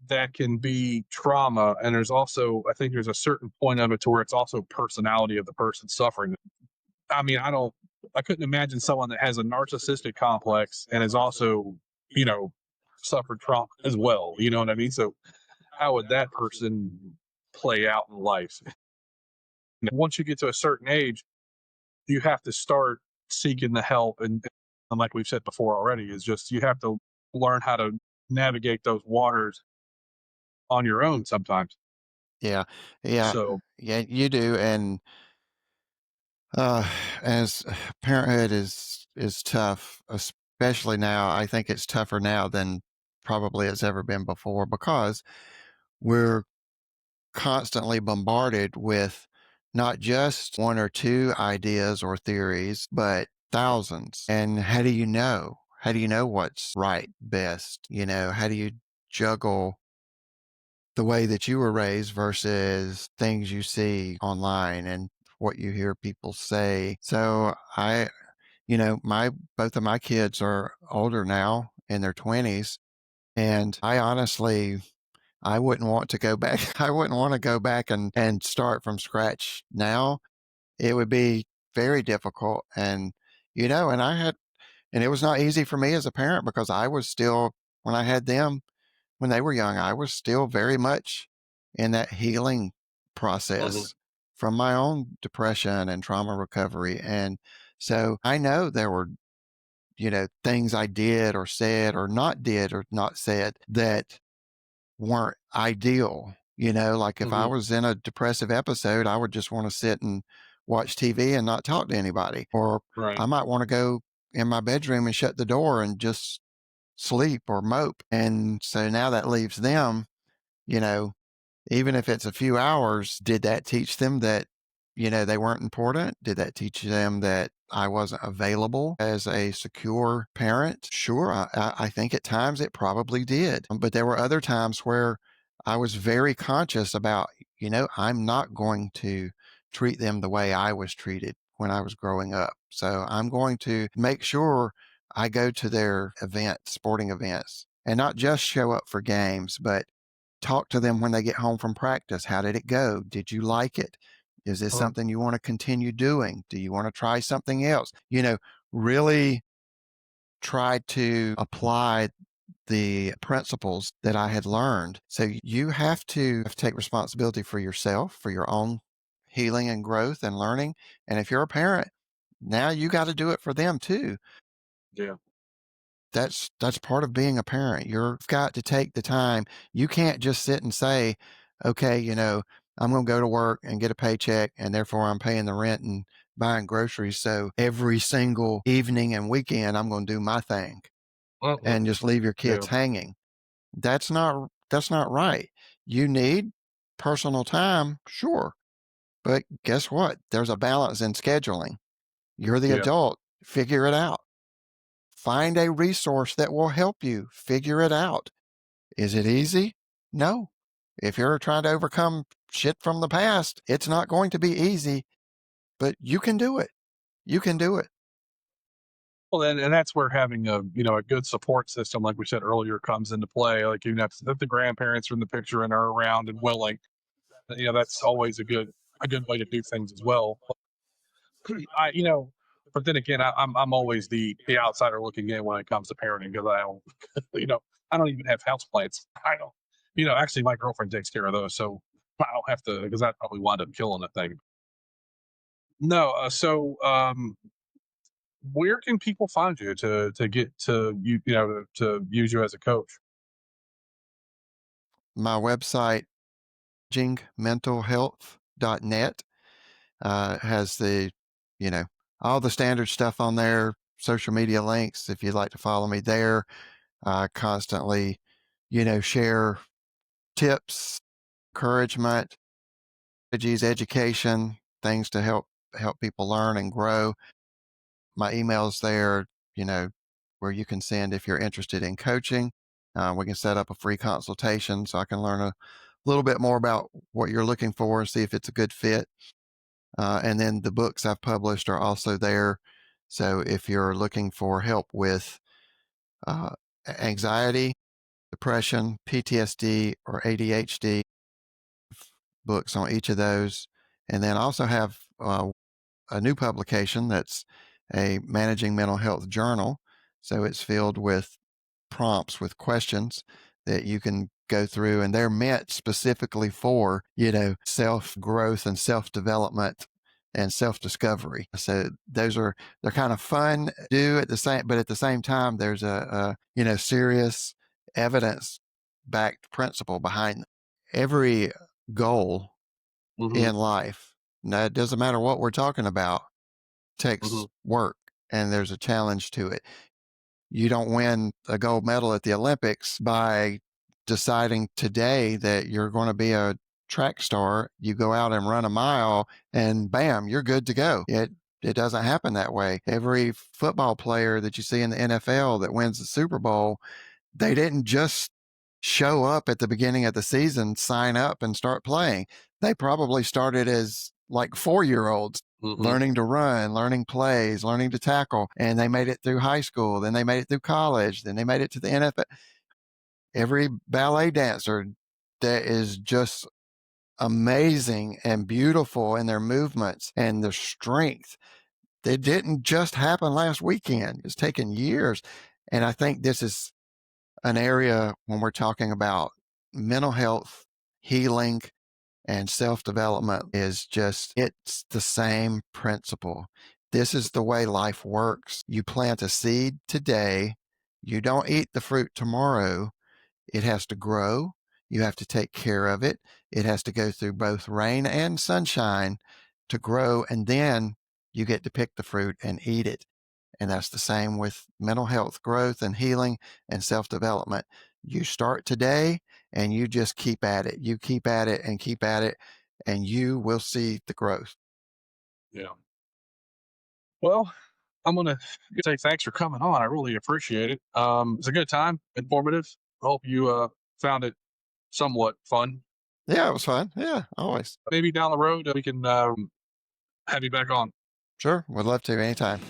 that can be trauma, and there's also, I think there's a certain point of it to where it's also personality of the person suffering. I mean, I couldn't imagine someone that has a narcissistic complex and is also, you know suffered trauma as well, you know what I mean? So how would that person play out in life? Once you get to a certain age, you have to start seeking the help, and like we've said before already, is just, you have to learn how to navigate those waters on your own sometimes. Yeah. Yeah. So Yeah, you do. And uh as parenthood is tough, especially now. I think it's tougher now than probably it's ever been before because we're constantly bombarded with not just one or two ideas or theories, but thousands. And how do you know? How do you know what's right, best? How do you juggle the way that you were raised versus things you see online and what you hear people say? So my both of my kids are older now in their 20s, and I wouldn't want to go back. I wouldn't want to go back and start from scratch now. It would be very difficult. And it was not easy for me as a parent because I was still, when I had them, when they were young, I was still very much in that healing mhm, process from my own depression and trauma recovery. And so I know there were, things I did or said or not said that weren't ideal. Like if I mhm, was in a depressive episode, I would just want to sit and watch TV and not talk to anybody. Or right. I might want to go in my bedroom and shut the door and just sleep or mope. And so now that leaves them, you know, even if it's a few hours, did that teach them that, they weren't important? Did that teach them that I wasn't available as a secure parent? Sure. I think at times it probably did. But there were other times where I was very conscious about, I'm not going to treat them the way I was treated when I was growing up. So I'm going to make sure I go to their events, sporting events, and not just show up for games, but talk to them when they get home from practice. How did it go? Did you like it? Is this Uh, something you want to continue doing? Do you want to try something else? Really try to apply the principles that I had learned. So you have to take responsibility for yourself, for your own healing and growth and learning. And if you're a parent, now you got to do it for them too. yeah. That's part of being a parent. You've got to take the time. You can't just sit and say, okay, I'm going to go to work and get a paycheck, and therefore I'm paying the rent and buying groceries. So every single evening and weekend, I'm going to do my thing Uh-uh. and just leave your Yeah. kids hanging. That's not right. You need personal time, sure. But guess what? There's a balance in scheduling. You're the Yeah. adult. Figure it out. Find a resource that will help you figure it out. Is it easy? No. If you're trying to overcome shit from the past, it's not going to be easy, but you can do it. You can do it. Well, and that's where having a good support system, like we said earlier, comes into play. Like, if the grandparents are in the picture and are around and willing, that's always a good way to do things as well. I you know, but then again, I'm always the outsider looking in when it comes to parenting because I don't I don't even have house plants. I don't actually my girlfriend takes care of those, so I don't have to because I'd probably wind up killing the thing. No, where can people find you to get to to use you as a coach? My website managingmentalhealth.net has the, you know, all the standard stuff on there, social media links. If you'd like to follow me there, I constantly, share tips, encouragement, strategies, education, things to help people learn and grow. My email's there, you know, where you can send if you're interested in coaching. We can set up a free consultation so I can learn a little bit more about what you're looking for and see if it's a good fit. And then the books I've published are also there. So if you're looking for help with uh, anxiety, depression, PTSD, or ADHD, books on each of those. And then I also have a new publication that's a managing mental health journal. So it's filled with prompts with questions that you can go through, and they're meant specifically for, self growth and self development and self discovery. So they're kind of fun to do but at the same time, there's a serious evidence backed principle behind them. Every goal Hmm. in life, now it doesn't matter what we're talking about, takes Hmm. work and there's a challenge to it. You don't win a gold medal at the Olympics by deciding today that you're going to be a track star. You go out and run a mile and bam, you're good to go. It doesn't happen that way. Every football player that you see in the NFL that wins the Super Bowl, they didn't just show up at the beginning of the season, sign up and start playing. They probably started as like 4-year-olds Hmm. learning to run, learning plays, learning to tackle, and they made it through high school, then they made it through college, then they made it to the NFL. Every ballet dancer that is just amazing and beautiful in their movements and their strength. It didn't just happen last weekend. It's taken years. And I think this is an area when we're talking about mental health, healing, and self development it's the same principle. This is the way life works. You plant a seed today, you don't eat the fruit tomorrow. It has to grow. You have to take care of it. It has to go through both rain and sunshine to grow. And then you get to pick the fruit and eat it. And that's the same with mental health growth and healing and self development. You start today and you just keep at it. You keep at it and keep at it, and you will see the growth. Yeah. Well, I'm gonna say thanks for coming on. I really appreciate it. It's a good time, informative. I hope you found it somewhat fun. Yeah, it was fun. Yeah, always. Maybe down the road we can have you back on. Sure. Would love to anytime.